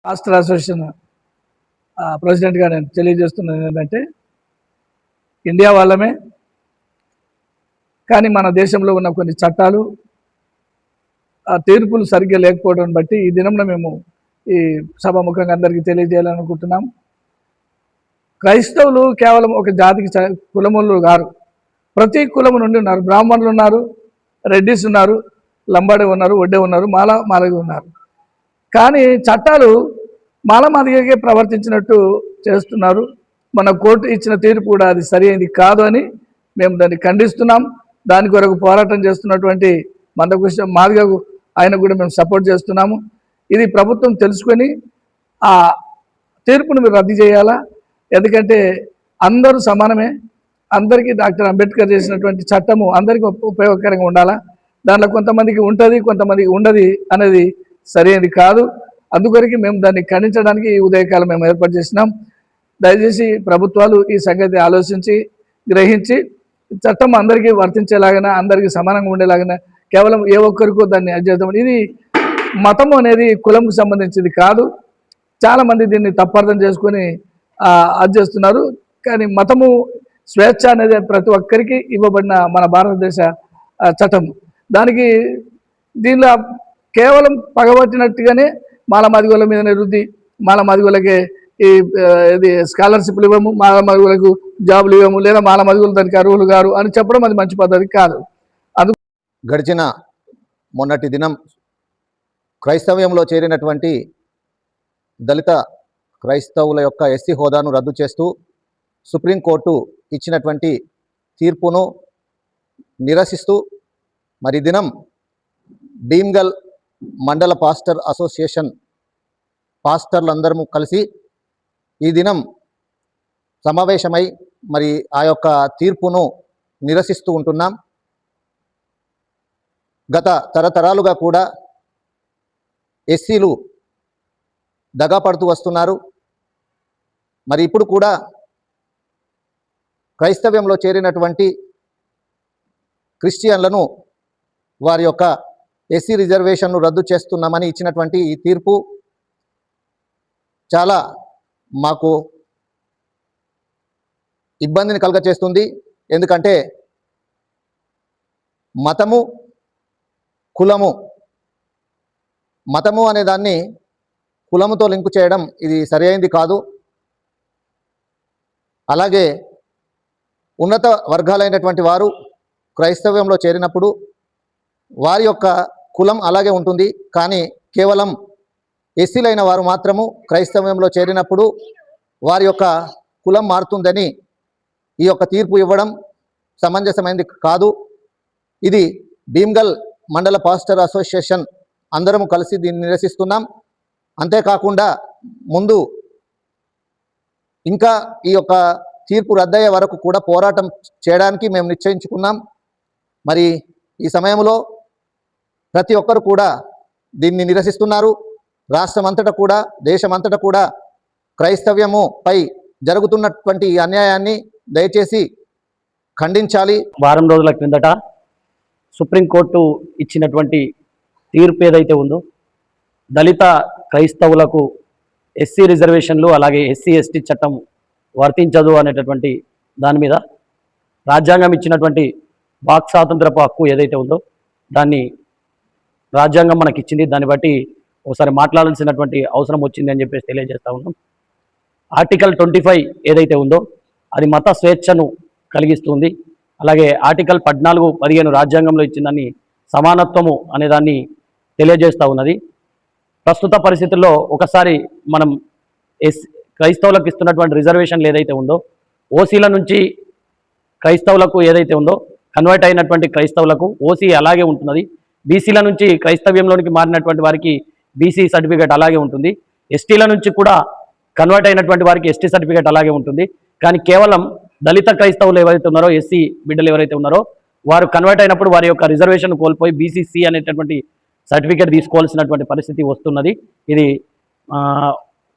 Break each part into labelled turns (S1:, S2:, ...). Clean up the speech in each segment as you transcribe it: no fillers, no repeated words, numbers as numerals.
S1: Pastor association ప్రెసిడెంట్గా నేను తెలియజేస్తున్నది ఏంటంటే, ఇండియా వాళ్ళమే, కానీ మన దేశంలో ఉన్న కొన్ని చట్టాలు తీర్పులు సరిగ్గా లేకపోవడం బట్టి ఈ దినంలో మేము ఈ సభాముఖంగా అందరికీ తెలియజేయాలనుకుంటున్నాం. క్రైస్తవులు కేవలం ఒక జాతికి కులములు గారు, ప్రతి కులము నుండి ఉన్నారు. బ్రాహ్మణులు ఉన్నారు, రెడ్డిస్ ఉన్నారు, లంబాడి ఉన్నారు, ఒడ్డే ఉన్నారు, మాలగి ఉన్నారు. కానీ చట్టాలు మాలమాదిగే ప్రవర్తించినట్టు చేస్తున్నారు. మన కోర్టు ఇచ్చిన తీర్పు కూడా అది సరి అయింది కాదు అని మేము దాన్ని ఖండిస్తున్నాం. దాని కొరకు పోరాటం చేస్తున్నటువంటి మందకృష్ణ మాదిగకు ఆయన కూడా మేము సపోర్ట్ చేస్తున్నాము. ఇది ప్రభుత్వం తెలుసుకొని ఆ తీర్పును మీరు రద్దు చేయాలా. ఎందుకంటే అందరూ సమానమే, అందరికీ డాక్టర్ అంబేద్కర్ చేసినటువంటి చట్టము అందరికీ ఉపయోగకరంగా ఉండాలా. దాంట్లో కొంతమందికి ఉంటుంది, కొంతమందికి ఉండదు అనేది సరైనది కాదు. అందుకొరకు మేము దాన్ని ఖండించడానికి ఈ ఉదయకాలం మేము ఏర్పాటు చేసినాం. దయచేసి ప్రభుత్వాలు ఈ సంగతి ఆలోచించి గ్రహించి చట్టం అందరికీ వర్తించేలాగా, అందరికీ సమానంగా ఉండేలాగా, కేవలం ఏ ఒక్కరికో దాన్ని అధ్యయనం. ఇది మతము అనేది కులంకు సంబంధించింది కాదు. చాలామంది దీన్ని తప్పర్థం చేసుకొని చేస్తున్నారు. కానీ మతము స్వేచ్ఛ అనేది ప్రతి ఒక్కరికి ఇవ్వబడిన మన భారతదేశ చట్టం. దానికి దీనిలో కేవలం పగబట్టినట్టుగానే మాలమాదిగోళ్ళ మీదనే రుద్ది మాలమాదిగోళ్ళకే ఇది స్కాలర్షిప్లు ఇవ్వము, మాలమాదిగోళ్ళకు జాబులు ఇవ్వము, లేదా మాలమాదిగోళ్ళు దానికి అర్హులు గారు అని చెప్పడం అది మంచి పద్ధతి కాదు.
S2: గడిచిన మొన్నటి దినం క్రైస్తవ్యంలో చేరినటువంటి దళిత క్రైస్తవుల యొక్క ఎస్సీ హోదాను రద్దు చేస్తూ సుప్రీంకోర్టు ఇచ్చినటువంటి తీర్పును నిరసిస్తూ మరి దినం భీమ్గల్ మండల పాస్టర్ అసోసియేషన్ పాస్టర్లందరము కలిసి ఈ దినం సమావేశమై మరి ఆ యొక్క తీర్పును నిరసిస్తూ ఉంటున్నాం. గత తరతరాలుగా కూడా ఎస్సీలు దగాపడుతూ వస్తున్నారు. మరి ఇప్పుడు కూడా క్రైస్తవ్యంలో చేరినటువంటి క్రిస్టియన్లను వారి యొక్క ఎస్సీ రిజర్వేషన్ను రద్దు చేస్తున్నామని ఇచ్చినటువంటి ఈ తీర్పు చాలా మాకు ఇబ్బందిని కలుగచేస్తుంది. ఎందుకంటే మతము, కులము, మతము అనే దాన్ని కులముతో లింకు చేయడం ఇది సరి అయింది కాదు. అలాగే ఉన్నత వర్గాలైనటువంటి వారు క్రైస్తవ్యంలో చేరినప్పుడు వారి యొక్క కులం అలాగే ఉంటుంది. కానీ కేవలం ఎస్సీలైన వారు మాత్రము క్రైస్తవ్యంలో చేరినప్పుడు వారి యొక్క కులం మారుతుందని ఈ యొక్క తీర్పు ఇవ్వడం సమంజసమైనది కాదు. ఇది భీమ్గల్ మండల పాస్టర్ అసోసియేషన్ అందరము కలిసి దీన్ని నిరసిస్తున్నాం. అంతేకాకుండా ముందు ఇంకా ఈ యొక్క తీర్పు రద్దయ్యే వరకు కూడా పోరాటం చేయడానికి మేము నిశ్చయించుకున్నాం. మరి ఈ సమయంలో ప్రతి ఒక్కరు కూడా దీన్ని నిరసిస్తున్నారు. రాష్ట్రమంతటా కూడా, దేశమంతటా కూడా క్రైస్తవ్యము పై జరుగుతున్నటువంటి ఈ అన్యాయాన్ని దయచేసి ఖండించాలి.
S3: వారం రోజుల క్రిందట సుప్రీంకోర్టు ఇచ్చినటువంటి తీర్పు ఏదైతే ఉందో, దళిత క్రైస్తవులకు ఎస్సీ రిజర్వేషన్లు అలాగే ఎస్సీ ఎస్టీ చట్టం వర్తించదు అనేటటువంటి దాని మీద రాజ్యాంగం ఇచ్చినటువంటి వాక్ స్వాతంత్రపు హక్కు ఏదైతే ఉందో దాన్ని రాజ్యాంగం మనకి ఇచ్చింది. దాన్ని బట్టి ఒకసారి మాట్లాడాల్సినటువంటి అవసరం వచ్చింది అని చెప్పేసి తెలియజేస్తూ ఉన్నాం. ఆర్టికల్ 25 ఏదైతే ఉందో అది మత స్వేచ్ఛను కలిగిస్తుంది. అలాగే ఆర్టికల్ 14, 15 రాజ్యాంగంలో ఇచ్చిందని సమానత్వము అనేదాన్ని తెలియజేస్తూ ఉన్నది. ప్రస్తుత పరిస్థితుల్లో ఒకసారి మనం క్రైస్తవులకు ఇస్తున్నటువంటి రిజర్వేషన్లు ఏదైతే ఉందో, ఓసీల నుంచి క్రైస్తవులకు ఏదైతే ఉందో కన్వర్ట్ అయినటువంటి క్రైస్తవులకు ఓసీ అలాగే ఉంటున్నది. బీసీల నుంచి క్రైస్తవ్యంలోనికి మారినటువంటి వారికి బీసీ సర్టిఫికేట్ అలాగే ఉంటుంది. ఎస్టీల నుంచి కూడా కన్వర్ట్ అయినటువంటి వారికి ఎస్టీ సర్టిఫికేట్ అలాగే ఉంటుంది. కానీ కేవలం దళిత క్రైస్తవులు ఎవరైతే ఉన్నారో, ఎస్సీ బిడ్డలు ఎవరైతే ఉన్నారో వారు కన్వర్ట్ అయినప్పుడు వారి యొక్క రిజర్వేషన్ కోల్పోయి బీసీసీ అనేటటువంటి సర్టిఫికేట్ తీసుకోవాల్సినటువంటి పరిస్థితి వస్తున్నది. ఇది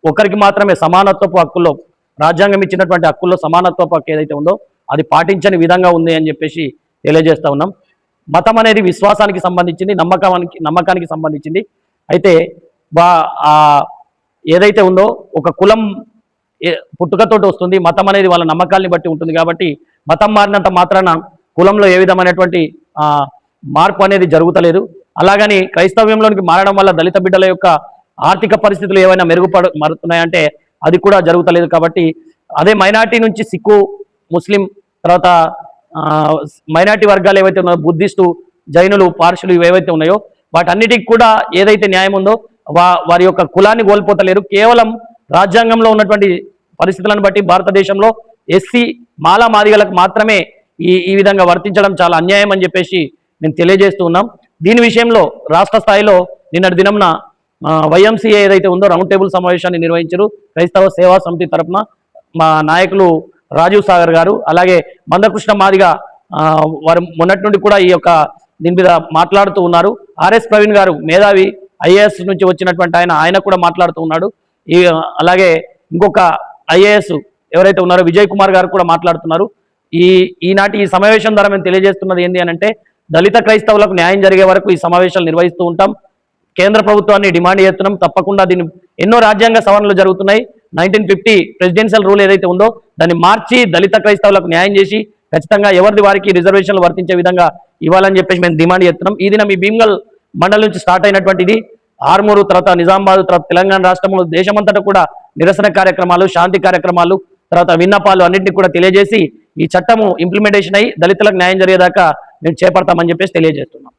S3: ఒకరికి మాత్రమే సమానత్వపు హక్కుల్లో, రాజ్యాంగం ఇచ్చినటువంటి హక్కుల్లో సమానత్వపు హక్కు ఏదైతే ఉందో అది పాటించని విధంగా ఉంది అని చెప్పేసి తెలియజేస్తూ ఉన్నాం. మతం అనేది విశ్వాసానికి సంబంధించింది, నమ్మకానికి సంబంధించింది. అయితే ఏదైతే ఉందో ఒక కులం పుట్టుకతోటి వస్తుంది, మతం అనేది వాళ్ళ నమ్మకాల్ని బట్టి ఉంటుంది. కాబట్టి మతం మారినంత మాత్రాన కులంలో ఏ విధమైనటువంటి మార్పు అనేది జరుగుతలేదు. అలాగని క్రైస్తవ్యంలోనికి మారడం వల్ల దళిత బిడ్డల యొక్క ఆర్థిక పరిస్థితులు ఏవైనా మారుతున్నాయంటే అది కూడా జరుగుతలేదు. కాబట్టి అదే మైనార్టీ నుంచి సిక్కు, ముస్లిం, తర్వాత మైనార్టీ వర్గాలు ఏవైతే ఉన్నాయో బుద్ధిస్టు, జైనులు, పార్షులు ఇవేవైతే ఉన్నాయో వాటన్నిటికి కూడా ఏదైతే న్యాయం ఉందో వారి యొక్క కులాన్ని కోల్పోతలేరు. కేవలం రాజ్యాంగంలో ఉన్నటువంటి పరిస్థితులను బట్టి భారతదేశంలో ఎస్సీ మాలా మాదిగలకు మాత్రమే ఈ విధంగా వర్తించడం చాలా అన్యాయం అని చెప్పేసి నేను తెలియజేస్తూ ఉన్నాం. దీని విషయంలో రాష్ట్ర స్థాయిలో నిన్నటి దినంన వైఎంసీఏ ఏదైతే ఉందో రౌండ్ టేబుల్ సమావేశాన్ని నిర్వహించారు. క్రైస్తవ సేవా సమితి తరఫున మా నాయకులు రాజీవ్ సాగర్ గారు, అలాగే మందకృష్ణ మాదిగ వారు మొన్నటి నుండి కూడా ఈ యొక్క దీని మీద మాట్లాడుతూ ఉన్నారు. ఆర్ఎస్ ప్రవీణ్ గారు మేధావి, ఐఏఎస్ నుంచి వచ్చినటువంటి ఆయన కూడా మాట్లాడుతూ ఉన్నాడు. అలాగే ఇంకొక ఐఏఎస్ ఎవరైతే ఉన్నారో విజయ్ కుమార్ గారు కూడా మాట్లాడుతున్నారు. ఈనాటి ఈ సమావేశం ద్వారా మేము తెలియజేస్తున్నది ఏంటి అని అంటే దళిత క్రైస్తవులకు న్యాయం జరిగే వరకు ఈ సమావేశాలు నిర్వహిస్తూ ఉంటాం. కేంద్ర ప్రభుత్వాన్ని డిమాండ్ చేస్తున్నాం. తప్పకుండా దీన్ని ఎన్నో రాజ్యాంగ సవరణలు జరుగుతున్నాయి. 1950 ప్రెసిడెన్షియల్ రూల్ ఏదైతే ఉందో దాన్ని మార్చి దళిత క్రైస్తవులకు న్యాయం చేసి ఖచ్చితంగా ఎవరిది వారికి రిజర్వేషన్లు వర్తించే విధంగా ఇవ్వాలని చెప్పేసి మేము డిమాండ్ చేస్తున్నాం. ఈ దినం ఈ భీమ్గల్ మండలం నుంచి స్టార్ట్ అయినటువంటిది ఆర్మూరు, తర్వాత నిజామాబాద్, తర్వాత తెలంగాణ రాష్ట్రంలో దేశమంతటా కూడా నిరసన కార్యక్రమాలు, శాంతి కార్యక్రమాలు, తర్వాత విన్నపాలు అన్నింటినీ కూడా తెలియజేసి ఈ చట్టము ఇంప్లిమెంటేషన్ అయ్యి దళితులకు న్యాయం జరిగేదాకా మేము చేపడతామని చెప్పేసి తెలియజేస్తున్నాం.